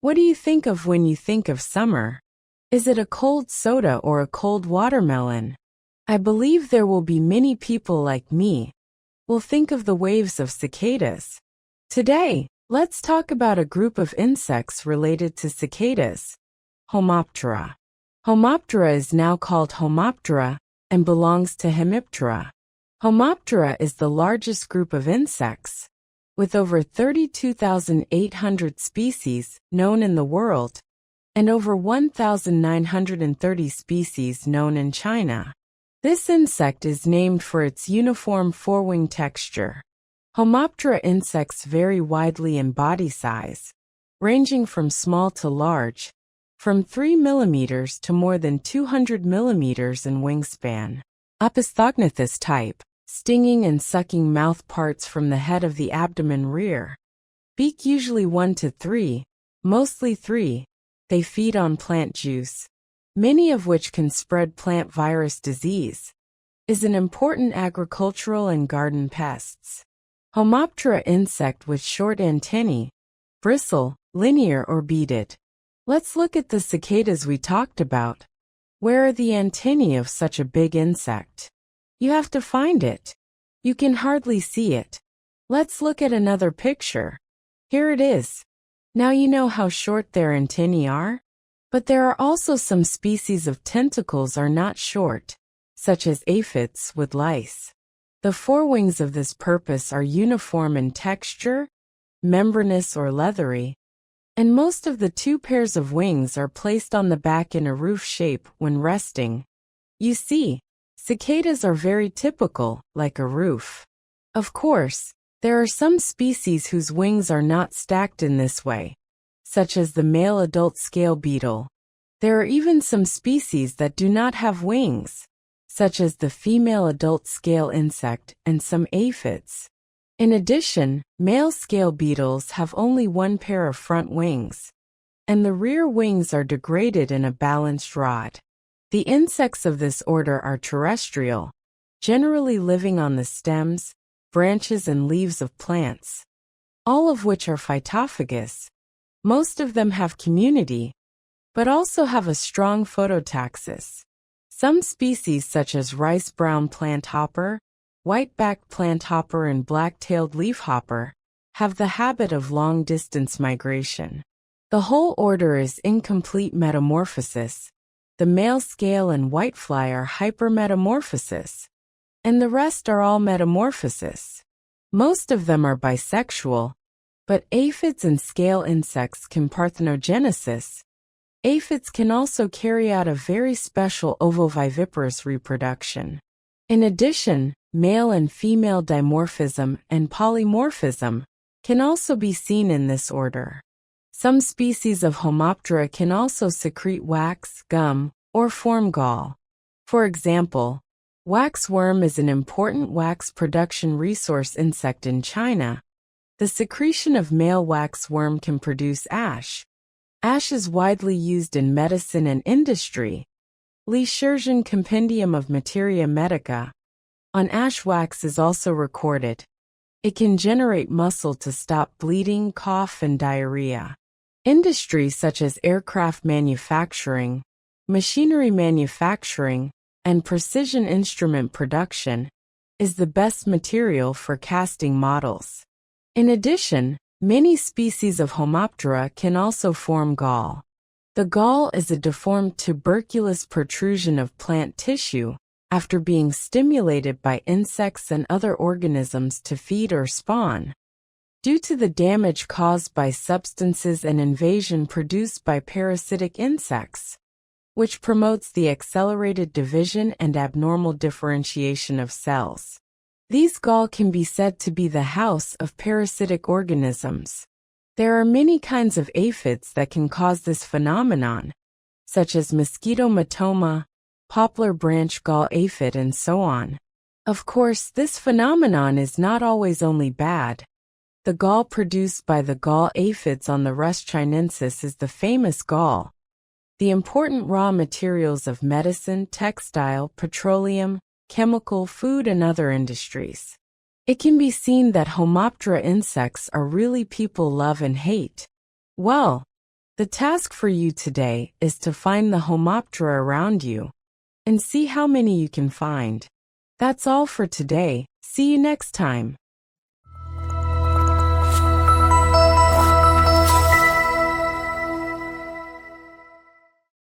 What do you think of when you think of summer? Is it a cold soda or a cold watermelon? I believe there will be many people like me will think of the waves of cicadas. Today, let's talk about a group of insects related to cicadas, Homoptera. Homoptera is now called Homoptera and belongs to Hemiptera. Homoptera is the largest group of insects, with over 32,800 species known in the world and over 1,930 species known in China. This insect is named for its uniform forewing texture. Homoptera insects vary widely in body size, ranging from small to large, from 3 mm to more than 200 mm in wingspan. Opisthognathes type, stinging and sucking mouth parts from the head of the abdomen rear. Beak usually 1 to 3, mostly 3. They feed on plant juice, many of which can spread plant virus disease. Is an important agricultural and garden pests. Homoptera insect with short antennae, bristle, linear or beaded. Let's look at the cicadas we talked about. Where are the antennae of such a big insect? You have to find it. You can hardly see it. Let's look at another picture. Here it is. Now you know how short their antennae are? But there are also some species of tentacles are not short, such as aphids with lice. The forewings of this purpose are uniform in texture, membranous or leathery, and most of the 2 pairs of wings are placed on the back in a roof shape when resting. You see, cicadas are very typical, like a roof. Of course, there are some species whose wings are not stacked in this way, such as the male adult scale beetle. There are even some species that do not have wings, such as the female adult scale insect and some aphids. In addition, male scale beetles have only 1 pair of front wings, and the rear wings are degraded in a balanced rod. The insects of this order are terrestrial, generally living on the stems, branches and leaves of plants, all of which are phytophagous. Most of them have community, but also have a strong phototaxis. Some species such as rice-brown planthopper, white-backed planthopper and black-tailed leafhopper have the habit of long-distance migration. The whole order is incomplete metamorphosis. The male scale and whitefly are hypermetamorphosis, and the rest are all metamorphosis. Most of them are bisexual, but aphids and scale insects can parthenogenesis. Aphids can also carry out a very special ovoviviparous reproduction. In addition, male and female dimorphism and polymorphism can also be seen in this order. Some species of Homoptera can also secrete wax, gum, or form gall. For example, waxworm is an important wax production resource insect in China. The secretion of male waxworm can produce ash. Ash is widely used in medicine and industry. Li Shizhen Compendium of Materia Medica on ash wax is also recorded. It can generate muscle to stop bleeding, cough, and diarrhea. Industries such as aircraft manufacturing, machinery manufacturing, and precision instrument production is the best material for casting models. In addition, many species of Homoptera can also form gall. The gall is a deformed tuberculous protrusion of plant tissue after being stimulated by insects and other organisms to feed or spawn. Due to the damage caused by substances and invasion produced by parasitic insects, which promotes the accelerated division and abnormal differentiation of cells. These gall can be said to be the house of parasitic organisms. There are many kinds of aphids that can cause this phenomenon, such as mosquitomatoma, poplar branch gall aphid, and so on. Of course, this phenomenon is not always only bad. The gall produced by the gall aphids on the Rus chinensis is the famous gall, the important raw materials of medicine, textile, petroleum, chemical, food, and other industries. It can be seen that Homoptera insects are really people love and hate. Well, The task for you today is to find the Homoptera around you and see how many you can find. That's all for today. See you next time.